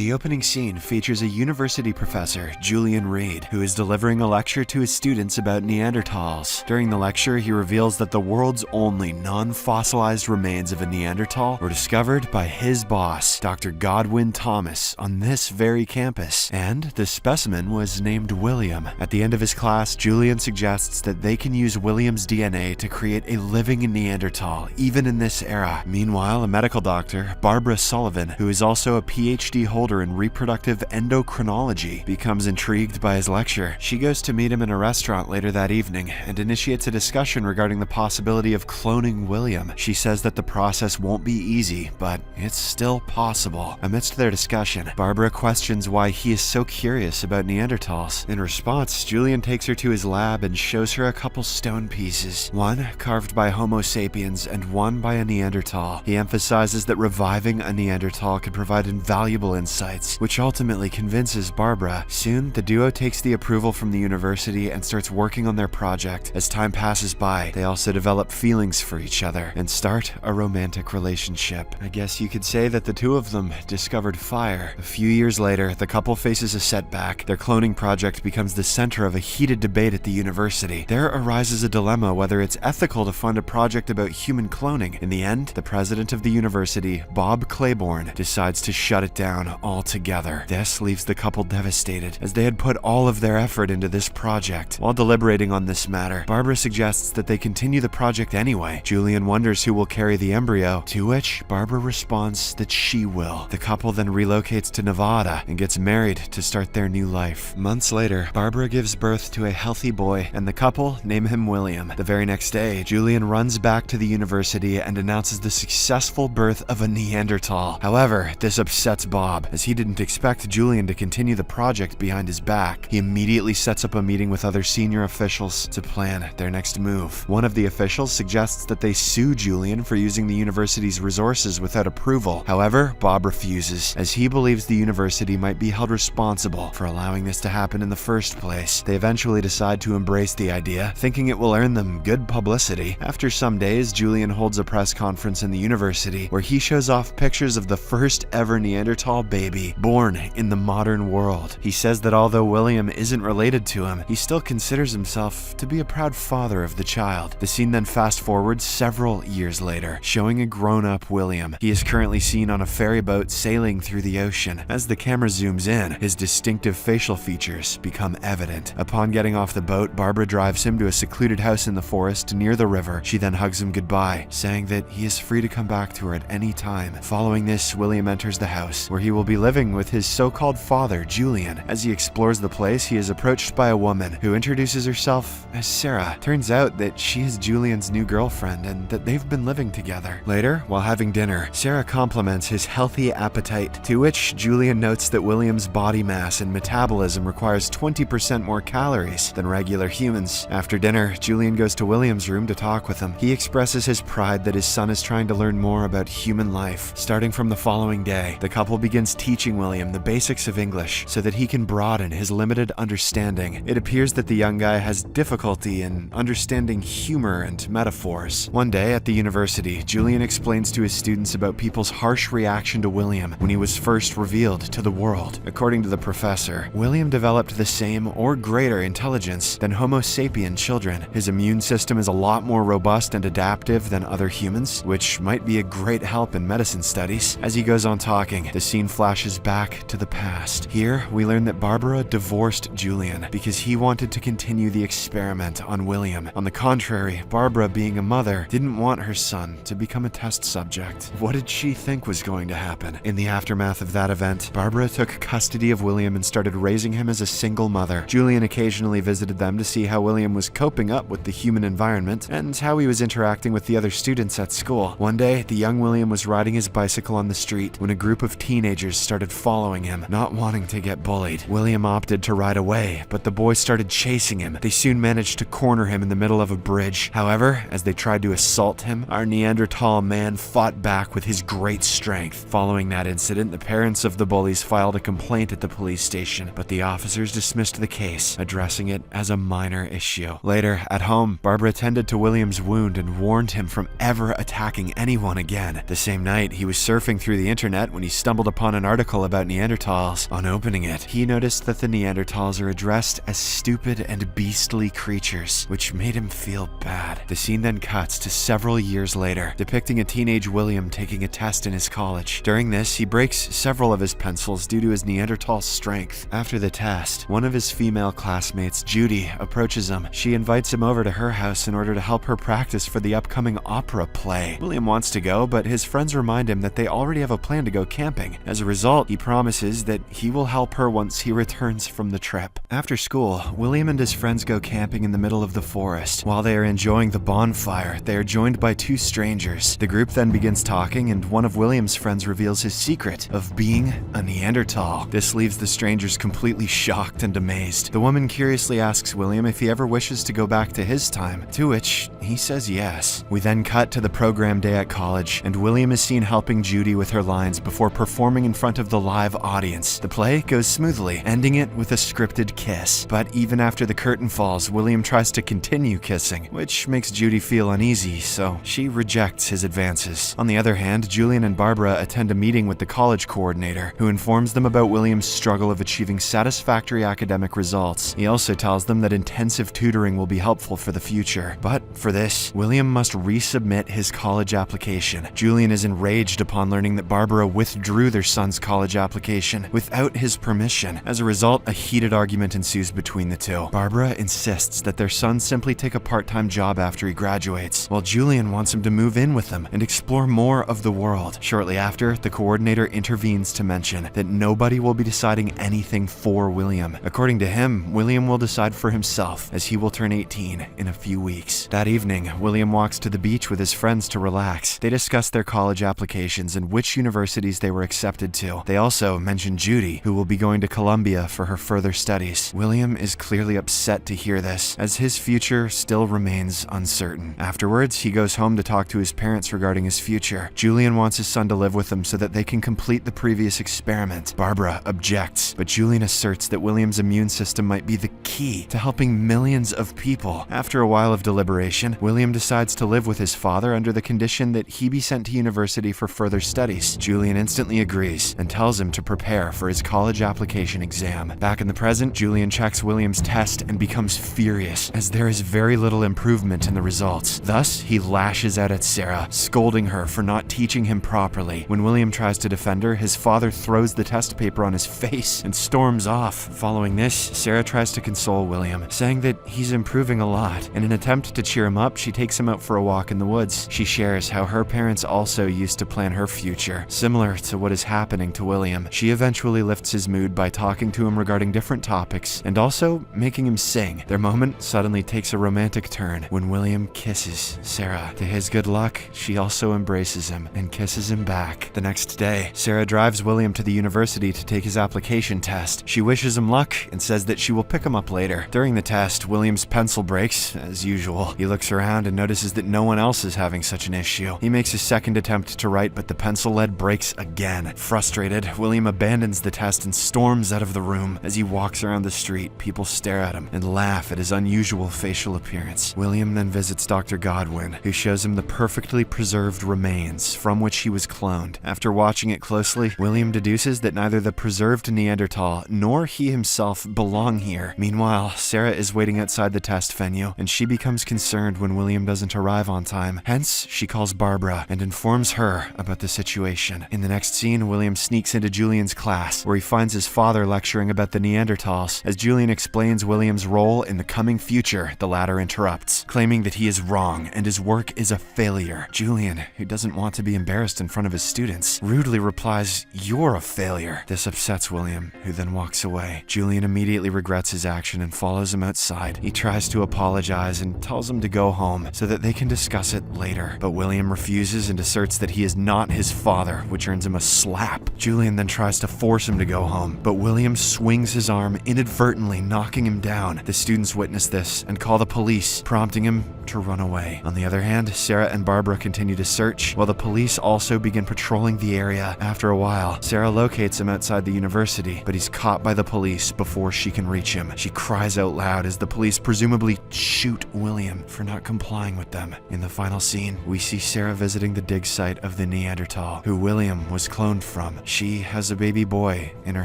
The opening scene features a university professor, Julian, who is delivering a lecture to his students about Neanderthals. During the lecture, he reveals that the world's only non-fossilized remains of a Neanderthal were discovered by his boss, Dr. Godwin Thomas, on this very campus, and the specimen was named William. At the end of his class, Julian suggests that they can use William's DNA to create a living Neanderthal, even in this era. Meanwhile, a medical doctor, Barbara Sullivan, who is also a PhD holder in reproductive endocrinology, becomes intrigued by his lecture. She goes to meet him in a restaurant later that evening and initiates a discussion regarding the possibility of cloning William. She says that the process won't be easy, but it's still possible. Amidst their discussion, Barbara questions why he is so curious about Neanderthals. In response, Julian takes her to his lab and shows her a couple stone pieces, one carved by Homo sapiens and one by a Neanderthal. He emphasizes that reviving a Neanderthal could provide invaluable insights, which ultimately convinces Barbara. Soon, the duo takes the approval from the university and starts working on their project. As time passes by, they also develop feelings for each other and start a romantic relationship. I guess you could say that the two of them discovered fire. A few years later, the couple faces a setback. Their cloning project becomes the center of a heated debate at the university. There arises a dilemma whether it's ethical to fund a project about human cloning. In the end, the president of the university, Bob Claiborne, decides to shut it down altogether. This leaves the couple devastated, as they had put all of their effort into this project. While deliberating on this matter, Barbara suggests that they continue the project anyway. Julian wonders who will carry the embryo, to which Barbara responds that she will. The couple then relocates to Nevada and gets married to start their new life. Months later, Barbara gives birth to a healthy boy, and the couple name him William. The very next day, Julian runs back to the university and announces the successful birth of a Neanderthal. However, this upsets Bob, as he didn't expect Julian to continue the project behind his back. He immediately sets up a meeting with other senior officials to plan their next move. One of the officials suggests that they sue Julian for using the university's resources without approval. However, Bob refuses, as he believes the university might be held responsible for allowing this to happen in the first place. They eventually decide to embrace the idea, thinking it will earn them good publicity. After some days, Julian holds a press conference in the university where he shows off pictures of the first ever Neanderthal baby born in the modern world. He says that although William isn't related to him, he still considers himself to be a proud father of the child. The scene then fast forwards several years later, showing a grown-up William. He is currently seen on a ferry boat sailing through the ocean. As the camera zooms in, his distinctive facial features become evident. Upon getting off the boat, Barbara drives him to a secluded house in the forest near the river. She then hugs him goodbye, saying that he is free to come back to her at any time. Following this, William enters the house, where he will be living with his so-called father, Julian. As he explores the place, he is approached by a woman who introduces herself as Sarah. Turns out that she is Julian's new girlfriend and that they've been living together. Later, while having dinner, Sarah compliments his healthy appetite, to which Julian notes that William's body mass and metabolism requires 20% more calories than regular humans. After dinner, Julian goes to William's room to talk with him. He expresses his pride that his son is trying to learn more about human life. Starting from the following day, the couple begins teaching William the basics of English so that he can broaden his limited understanding. It appears that the young guy has difficulty in understanding humor and metaphors. One day at the university, Julian explains to his students about people's harsh reaction to William when he was first revealed to the world. According to the professor, William developed the same or greater intelligence than Homo sapien children. His immune system is a lot more robust and adaptive than other humans, which might be a great help in medicine studies. As he goes on talking, the scene flashes back to the past. Here, we learn that Barbara divorced Julian because he wanted to continue the experiment on William. On the contrary, Barbara, being a mother, didn't want her son to become a test subject. What did she think was going to happen? In the aftermath of that event, Barbara took custody of William and started raising him as a single mother. Julian occasionally visited them to see how William was coping up with the human environment and how he was interacting with the other students at school. One day, the young William was riding his bicycle on the street when a group of teenagers started following him, not wanting to get bullied. William opted to ride away, but the boys started chasing him. They soon managed to corner him in the middle of a bridge. However, as they tried to assault him, our Neanderthal man fought back with his great strength. Following that incident, the parents of the bullies filed a complaint at the police station, but the officers dismissed the case, addressing it as a minor issue. Later, at home, Barbara attended to William's wound and warned him from ever attacking anyone again. The same night, he was surfing through the internet when he stumbled upon an article about Neanderthals. On opening it, he noticed that the Neanderthals are addressed as stupid and beastly creatures, which made him feel bad. The scene then cuts to several years later, depicting a teenage William taking a test in his college. During this, he breaks several of his pencils due to his Neanderthal strength. After the test, one of his female classmates, Judy, approaches him. She invites him over to her house in order to help her practice for the upcoming opera play. William wants to go, but his friends remind him that they already have a plan to go camping. As a result, he promises that he will help her once he returns from the trip. After school, William and his friends go camping in the middle of the forest. While they are enjoying the bonfire, they are joined by two strangers. The group then begins talking, and one of William's friends reveals his secret of being a Neanderthal. This leaves the strangers completely shocked and amazed. The woman curiously asks William if he ever wishes to go back to his time, to which he says yes. We then cut to the program day at college, and William is seen helping Judy with her lines before performing in front of the live audience. The play goes smoothly, ending it with a scripted kiss. But even after the curtain falls, William tries to continue kissing, which makes Judy feel uneasy, so she rejects his advances. On the other hand, Julian and Barbara attend a meeting with the college coordinator, who informs them about William's struggle of achieving satisfactory academic results. He also tells them that intensive tutoring will be helpful for the future. But for this, William must resubmit his college application. Julian is enraged upon learning that Barbara withdrew their son's college application without his permission. As a result, a heated argument ensues between the two. Barbara insists that their son simply take a part-time job after he graduates, while Julian wants him to move in with them and explore more of the world. Shortly after, the coordinator intervenes to mention that nobody will be deciding anything for William. According to him, William will decide for himself, as he will turn 18 in a few weeks. That evening, William walks to the beach with his friends to relax. They discuss their college applications and which universities they were accepted to. They also mention Judy, who will be going to Columbia for her further studies. William is clearly upset to hear this, as his future still remains uncertain. Afterwards, he goes home to talk to his parents regarding his future. Julian wants his son to live with them so that they can complete the previous experiment. Barbara objects, but Julian asserts that William's immune system might be the key to helping millions of people. After a while of deliberation, William decides to live with his father under the condition that he be sent to university for further studies. Julian instantly agrees and tells him to prepare for his college application exam. Back in the present, Julian checks William's test and becomes furious, as there is very little improvement in the results. Thus, he lashes out at Sarah, scolding her for not teaching him properly. When William tries to defend her, his father throws the test paper on his face and storms off. Following this, Sarah tries to console William, saying that he's improving a lot. In an attempt to cheer him up, she takes him out for a walk in the woods. She shares how her parents also used to plan her future, similar to what is happening to William. She eventually lifts his mood by talking to him regarding different topics and also making him sing. Their moment suddenly takes a romantic turn when William kisses Sarah. To his good luck, she also embraces him and kisses him back. The next day, Sarah drives William to the university to take his application test. She wishes him luck and says that she will pick him up later. During the test, William's pencil breaks, as usual. He looks around and notices that no one else is having such an issue. He makes a second attempt to write, but the pencil lead breaks again. Frustrated, William abandons the test and storms out of the room. As he walks around the street, people stare at him and laugh at his unusual facial appearance. William then visits Dr. Godwin, who shows him the perfectly preserved remains from which he was cloned. After watching it closely, William deduces that neither the preserved Neanderthal nor he himself belong here. Meanwhile, Sarah is waiting outside the test venue, and she becomes concerned when William doesn't arrive on time. Hence, she calls Barbara and informs her about the situation. In the next scene, William sneaks into Julian's class, where he finds his father lecturing about the Neanderthals. As Julian explains William's role in the coming future, the latter interrupts, claiming that he is wrong and his work is a failure. Julian, who doesn't want to be embarrassed in front of his students, rudely replies, "You're a failure." This upsets William, who then walks away. Julian immediately regrets his action and follows him outside. He tries to apologize and tells him to go home so that they can discuss it later. But William refuses and asserts that he is not his father, which earns him a slap. Julian then tries to force him to go home, but William swings his arm, inadvertently knocking him down. The students witness this and call the police, prompting him to run away. On the other hand, Sarah and Barbara continue to search, while the police also begin patrolling the area. After a while, Sarah locates him outside the university, but he's caught by the police before she can reach him. She cries out loud as the police presumably shoot William for not complying with them. In the final scene, we see Sarah visiting the dig site of the Neanderthal, who William was cloned from. She has a baby boy in her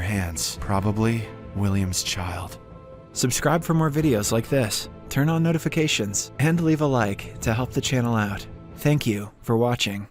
hands, probably William's child. Subscribe for more videos like this, turn on notifications, and leave a like to help the channel out. Thank you for watching.